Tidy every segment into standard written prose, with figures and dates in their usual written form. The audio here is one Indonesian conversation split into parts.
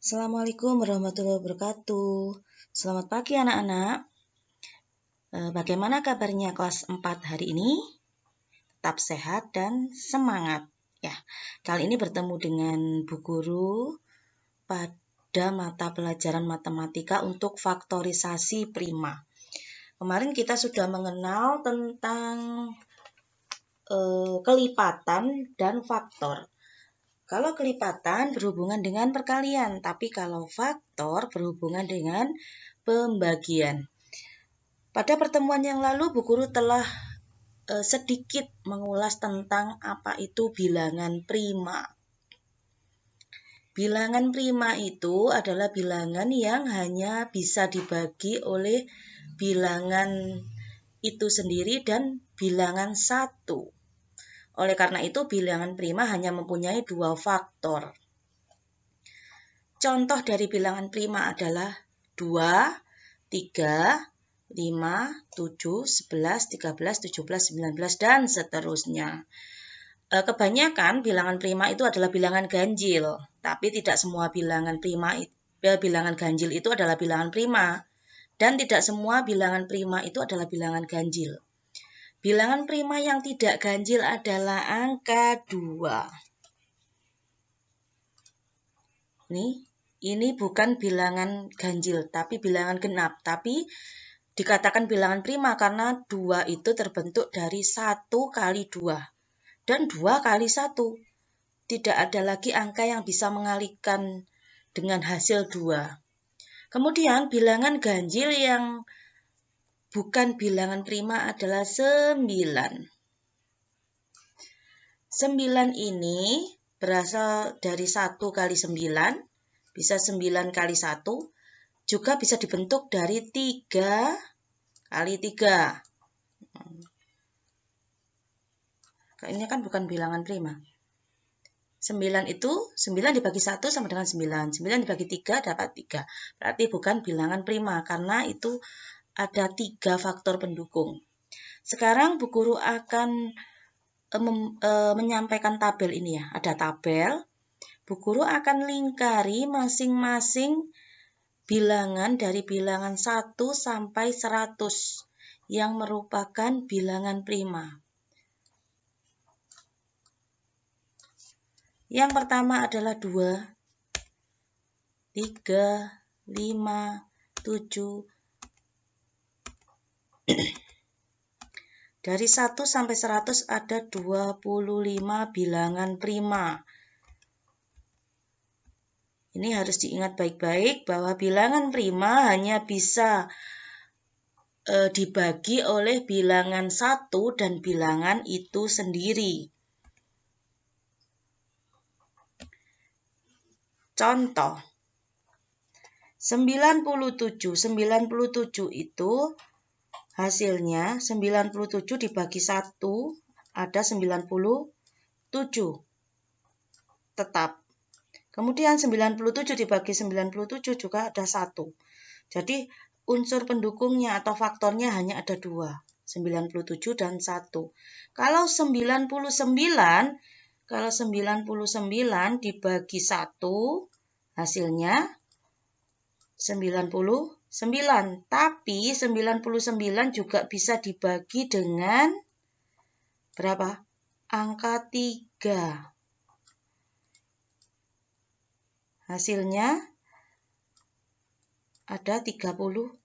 Assalamualaikum warahmatullahi wabarakatuh. Selamat pagi anak-anak. Bagaimana kabarnya kelas 4 hari ini? Tetap sehat dan semangat. Ya, kali ini bertemu dengan Bu Guru pada mata pelajaran matematika untuk faktorisasi prima. Kemarin kita sudah mengenal tentang kelipatan dan faktor. Kalau kelipatan berhubungan dengan perkalian, tapi kalau faktor berhubungan dengan pembagian. Pada pertemuan yang lalu, Bu Guru telah sedikit mengulas tentang apa itu bilangan prima. Bilangan prima itu adalah bilangan yang hanya bisa dibagi oleh bilangan itu sendiri dan bilangan satu. Oleh karena itu, bilangan prima hanya mempunyai dua faktor. Contoh dari bilangan prima adalah 2, 3, 5, 7, 11, 13, 17, 19, dan seterusnya. Kebanyakan bilangan prima itu adalah bilangan ganjil, tapi tidak semua bilangan ganjil itu adalah bilangan prima, dan tidak semua bilangan prima itu adalah bilangan ganjil. Bilangan prima yang tidak ganjil adalah angka 2. Ini bukan bilangan ganjil, tapi bilangan genap. Tapi dikatakan bilangan prima karena 2 itu terbentuk dari 1 kali 2. Dan 2 kali 1. Tidak ada lagi angka yang bisa mengalihkan dengan hasil 2. Kemudian bilangan ganjil yang bukan bilangan prima adalah 9. 9 ini berasal dari 1 kali 9. Bisa 9 kali 1, juga bisa dibentuk dari 3 kali 3. Ini kan bukan bilangan prima. 9 itu, 9 dibagi 1 sama dengan 9. 9 dibagi 3 dapat 3. Berarti bukan bilangan prima, karena itu ada 3 faktor pendukung. Sekarang Bu Guru akan menyampaikan tabel ini ya. Ada tabel. Bu Guru akan lingkari masing-masing bilangan dari bilangan 1 sampai 100 yang merupakan bilangan prima. Yang pertama adalah 2, 3, 5, 7. Dari 1 sampai 100 ada 25 bilangan prima. Ini harus diingat baik-baik bahwa bilangan prima hanya bisa dibagi oleh bilangan 1 dan bilangan itu sendiri. Contoh, 97. 97 itu hasilnya 97 dibagi 1 ada 97. Tetap. Kemudian 97 dibagi 97 juga ada 1. Jadi unsur pendukungnya atau faktornya hanya ada 2. 97 dan 1. Kalau 99 dibagi 1 hasilnya 99. Tapi 99 juga bisa dibagi dengan berapa? Angka 3. Hasilnya ada 33.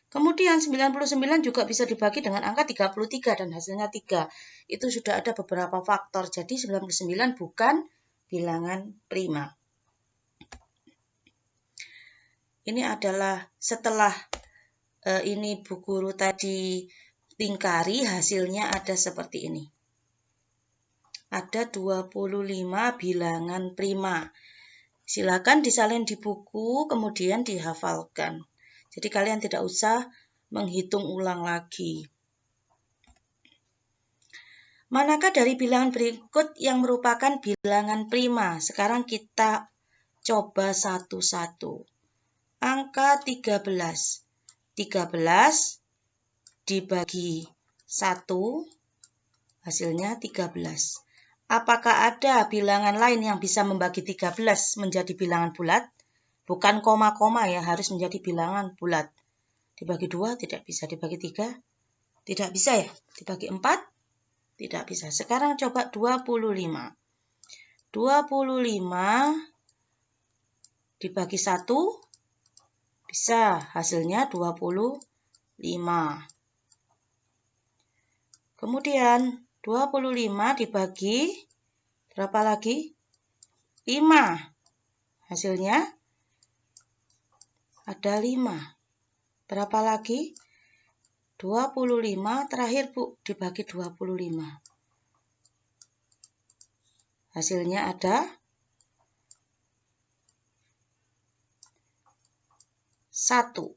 Kemudian 99 juga bisa dibagi dengan angka 33 dan hasilnya 3. Itu sudah ada beberapa faktor. Jadi 99 bukan bilangan prima. Ini adalah setelah ini Bu Guru tadi lingkari, hasilnya ada seperti ini. Ada 25 bilangan prima. Silakan disalin di buku, kemudian dihafalkan. Jadi kalian tidak usah menghitung ulang lagi. Manakah dari bilangan berikut yang merupakan bilangan prima? Sekarang kita coba satu-satu. Angka 13. 13 dibagi 1, hasilnya 13. Apakah ada bilangan lain yang bisa membagi 13 menjadi bilangan bulat? Bukan koma-koma ya, harus menjadi bilangan bulat. Dibagi 2 tidak bisa, dibagi 3 tidak bisa ya, dibagi 4 tidak bisa. Sekarang coba 25. 25 dibagi 1 bisa, hasilnya 25. Kemudian 25 dibagi berapa lagi? 5. Hasilnya ada 5. Berapa lagi? 25 terakhir Bu, dibagi 25. Hasilnya ada 1.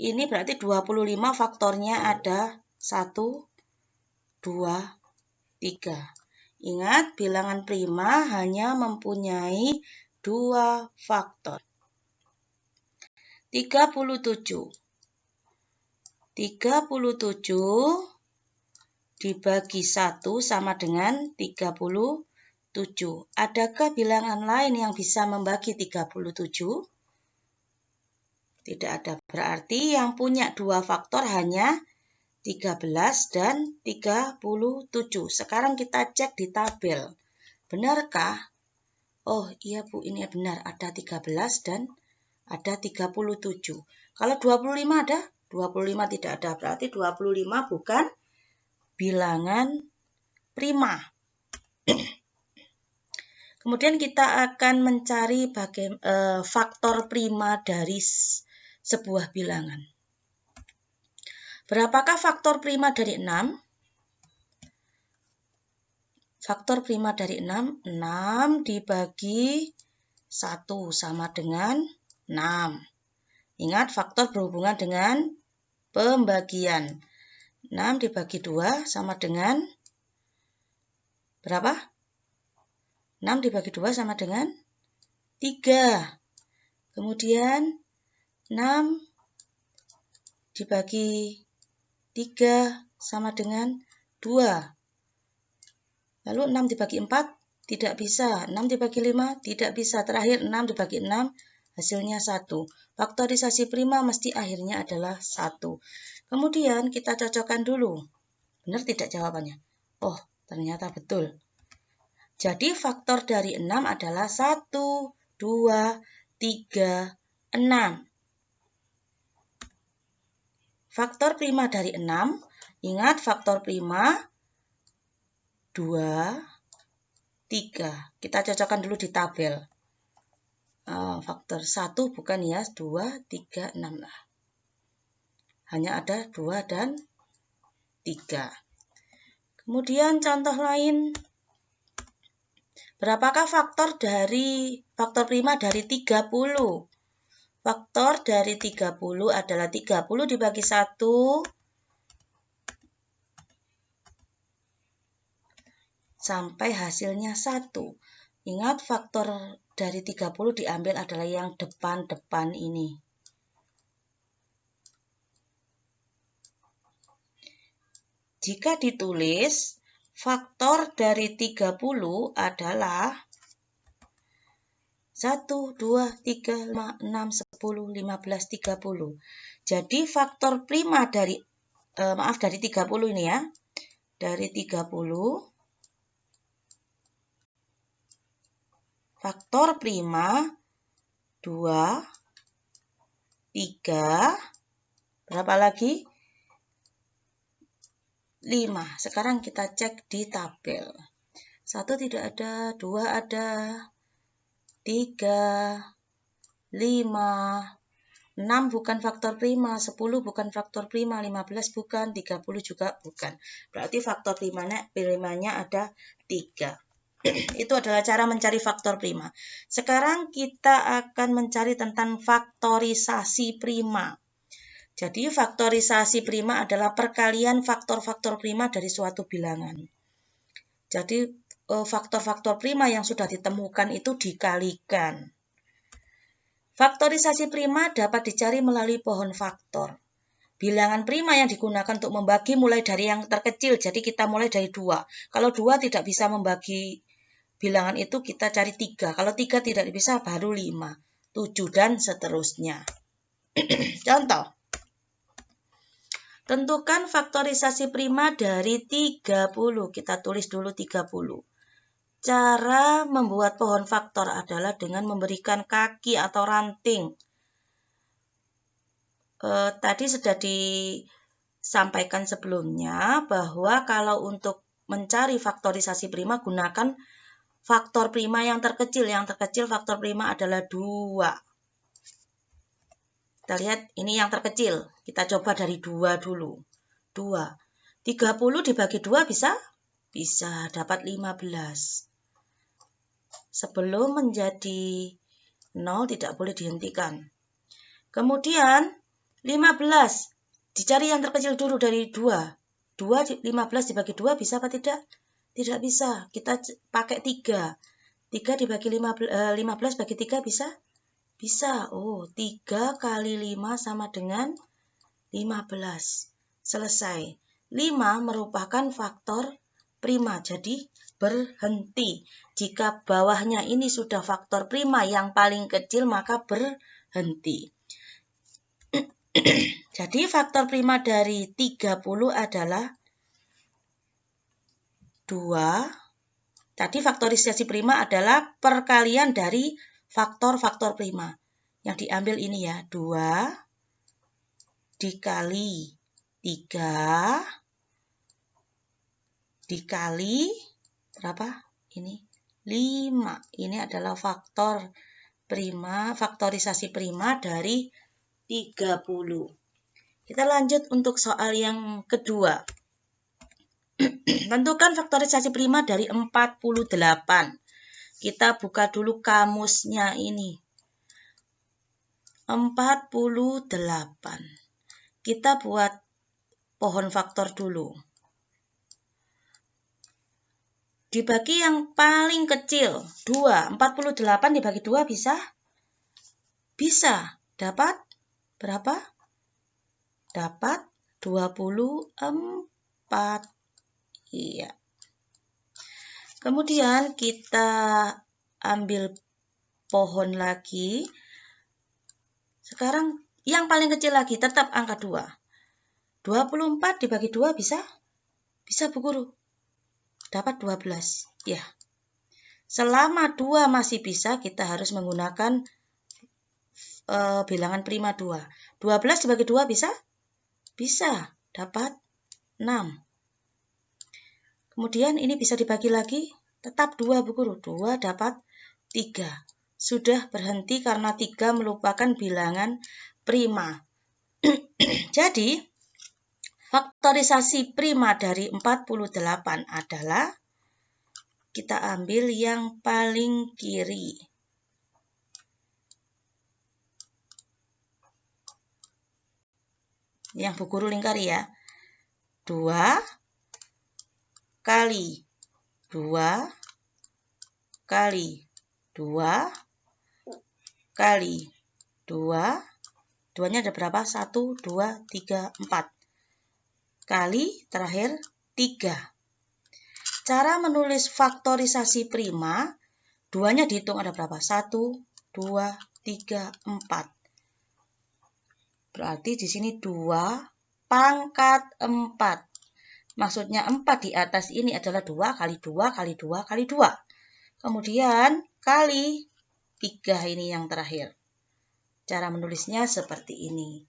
Ini berarti 25 faktornya ada 1, 2, 3. Ingat, bilangan prima hanya mempunyai 2 faktor. 37. 37 dibagi 1 sama dengan 37. Adakah bilangan lain yang bisa membagi 37? Tidak ada. Berarti yang punya 2 faktor hanya 13 dan 37. Sekarang kita cek di tabel. Benarkah? Oh iya Bu, ini benar. Ada 13 dan ada 37. Kalau 25 ada? 25 tidak ada. Berarti 25 bukan bilangan prima. Kemudian kita akan mencari faktor prima dari sebuah bilangan. Berapakah faktor prima dari 6? Faktor prima dari 6, 6 dibagi 1 sama dengan 6. Ingat, faktor berhubungan dengan pembagian. 6 dibagi 2 sama dengan berapa? 6 dibagi 2 sama dengan 3. Kemudian 6 dibagi 3 sama dengan 2. Lalu 6 dibagi 4 tidak bisa. 6 dibagi 5 tidak bisa. Terakhir 6 dibagi 6 hasilnya 1. Faktorisasi prima mesti akhirnya adalah 1. Kemudian kita cocokkan dulu. Benar tidak jawabannya? Oh, ternyata betul. Jadi faktor dari 6 adalah 1, 2, 3, 6. Faktor prima dari 6, ingat faktor prima 2, 3. Kita cocokkan dulu di tabel. Faktor 1 bukan ya, 2, 3, 6 lah. Hanya ada 2 dan 3. Kemudian contoh lain. Berapakah faktor prima dari 30? Faktor dari 30 adalah 30 dibagi 1 sampai hasilnya 1. Ingat, faktor dari 30 diambil adalah yang depan-depan ini. Jika ditulis, faktor dari 30 adalah 1, 2, 3, 5, 6, 10, 15, 30. Jadi faktor prima dari, dari 30 ini ya. Dari 30, faktor prima 2, 3, berapa lagi? 5. Sekarang kita cek di tabel. 1 tidak ada, 2 ada, 3, 5, 6 bukan faktor prima, 10 bukan faktor prima, 15 bukan, 30 juga bukan. Berarti faktor primanya ada 3. Itu adalah cara mencari faktor prima. Sekarang kita akan mencari tentang faktorisasi prima. Jadi faktorisasi prima adalah perkalian faktor-faktor prima dari suatu bilangan. Jadi faktor-faktor prima yang sudah ditemukan itu dikalikan. Faktorisasi prima dapat dicari melalui pohon faktor. bilangan prima yang digunakan untuk membagi mulai dari yang terkecil. Jadi kita mulai dari 2. Kalau 2 tidak bisa membagi bilangan itu, kita cari 3. Kalau 3 tidak bisa, baru 5, 7, dan seterusnya. Contoh. Tentukan faktorisasi prima dari 30. Kita tulis dulu 30. Cara membuat pohon faktor adalah dengan memberikan kaki atau ranting. Tadi sudah disampaikan sebelumnya bahwa kalau untuk mencari faktorisasi prima, gunakan faktor prima yang terkecil. Yang terkecil faktor prima adalah 2. Kita lihat ini yang terkecil. Kita coba dari 2 dulu. 2. 30 dibagi 2 bisa? Bisa, dapat 15. Sebelum menjadi 0 tidak boleh dihentikan. Kemudian 15. Dicari yang terkecil dulu dari 2. 15 dibagi 2 bisa apa tidak? Tidak bisa. Kita pakai 3. 3 dibagi 15 bagi 3 bisa? Bisa. Oh, 3 kali 5 sama dengan 15. Selesai. 5 merupakan faktor prima. Jadi berhenti. Jika bawahnya ini sudah faktor prima yang paling kecil, maka berhenti. Jadi faktor prima dari 30 adalah 2. Tadi faktorisasi prima adalah perkalian dari faktor-faktor prima. Yang diambil ini ya, 2 dikali 3 dikali berapa? Ini 5. Ini adalah faktor prima, faktorisasi prima dari 30. Kita lanjut untuk soal yang kedua. Tentukan faktorisasi prima dari 48. Kita buka dulu kamusnya ini. 48. Kita buat pohon faktor dulu. Dibagi yang paling kecil, 2. 48 dibagi 2 bisa? Bisa. Dapat berapa? Dapat 24. Iya. Kemudian kita ambil pohon lagi. Sekarang yang paling kecil lagi, tetap angka 2. 24 dibagi 2 bisa? Bisa, Bu Guru. Dapat 12. Ya. Selama 2 masih bisa, kita harus menggunakan bilangan prima 2. 12 dibagi 2 bisa? Bisa. Dapat 6. Kemudian ini bisa dibagi lagi, tetap 2 Bu Guru. 2 dapat 3. Sudah berhenti karena 3 merupakan bilangan prima. Jadi, faktorisasi prima dari 48 adalah, kita ambil yang paling kiri. Yang Bu Guru lingkari ya. 2 kali 2 kali 2 kali 2. 2-nya ada berapa? 1, 2, 3, 4. Kali terakhir 3. Cara menulis faktorisasi prima, 2-nya dihitung ada berapa? 1, 2, 3, 4. Berarti di sini 2 pangkat 4. Maksudnya 4 di atas ini adalah 2 kali 2 kali 2 kali 2. Kemudian kali 3 ini yang terakhir. Cara menulisnya seperti ini.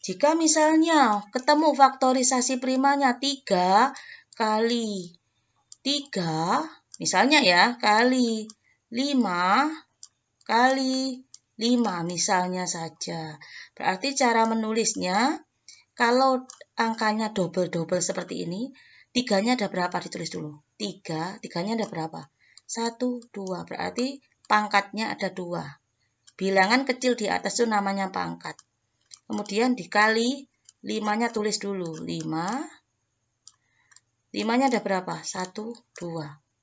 Jika misalnya ketemu faktorisasi primanya 3 kali 3, misalnya ya, kali 5 kali 5 misalnya saja. Berarti cara menulisnya, kalau angkanya double-double seperti ini, 3-nya ada berapa? Ditulis dulu. 3-nya ada berapa? 1, 2. Berarti pangkatnya ada 2. Bilangan kecil di atas itu namanya pangkat. Kemudian dikali 5-nya tulis dulu. 5-nya ada berapa? 1, 2.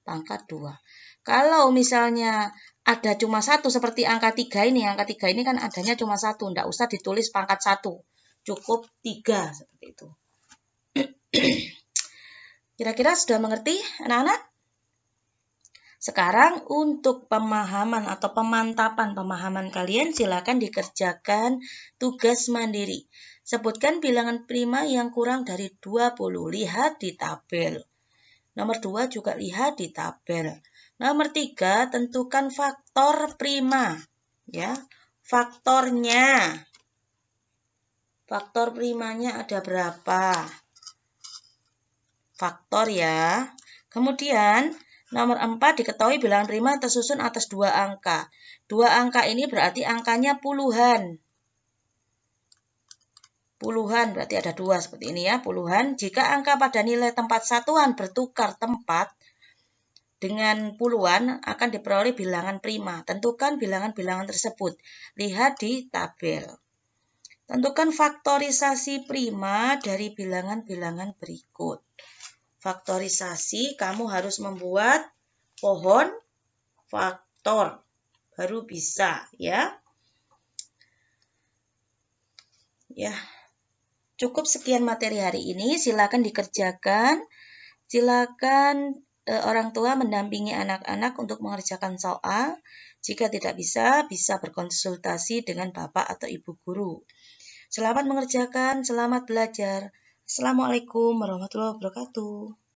Pangkat 2. Kalau misalnya ada cuma 1 seperti angka 3 ini. Angka 3 ini kan adanya cuma 1. Tidak usah ditulis pangkat 1. cukup 3 seperti itu. Kira-kira sudah mengerti anak-anak? Sekarang untuk pemahaman atau pemantapan pemahaman kalian silakan dikerjakan tugas mandiri. Sebutkan bilangan prima yang kurang dari 20. Lihat di tabel. Nomor 2 juga lihat di tabel. Nomor 3 tentukan faktor prima. Ya, faktornya. Faktor primanya ada berapa? Faktor ya. Kemudian nomor 4 diketahui bilangan prima tersusun atas 2 angka. 2 angka ini berarti angkanya puluhan. Puluhan berarti ada 2 seperti ini ya, puluhan. Jika angka pada nilai tempat satuan bertukar tempat dengan puluhan akan diperoleh bilangan prima. Tentukan bilangan-bilangan tersebut. Lihat di tabel. Tentukan faktorisasi prima dari bilangan-bilangan berikut. Faktorisasi, kamu harus membuat pohon faktor baru bisa ya. Ya. Cukup sekian materi hari ini, silakan dikerjakan. Silakan orang tua mendampingi anak-anak untuk mengerjakan soal. Jika tidak bisa berkonsultasi dengan Bapak atau Ibu guru. Selamat mengerjakan, selamat belajar. Assalamualaikum warahmatullahi wabarakatuh.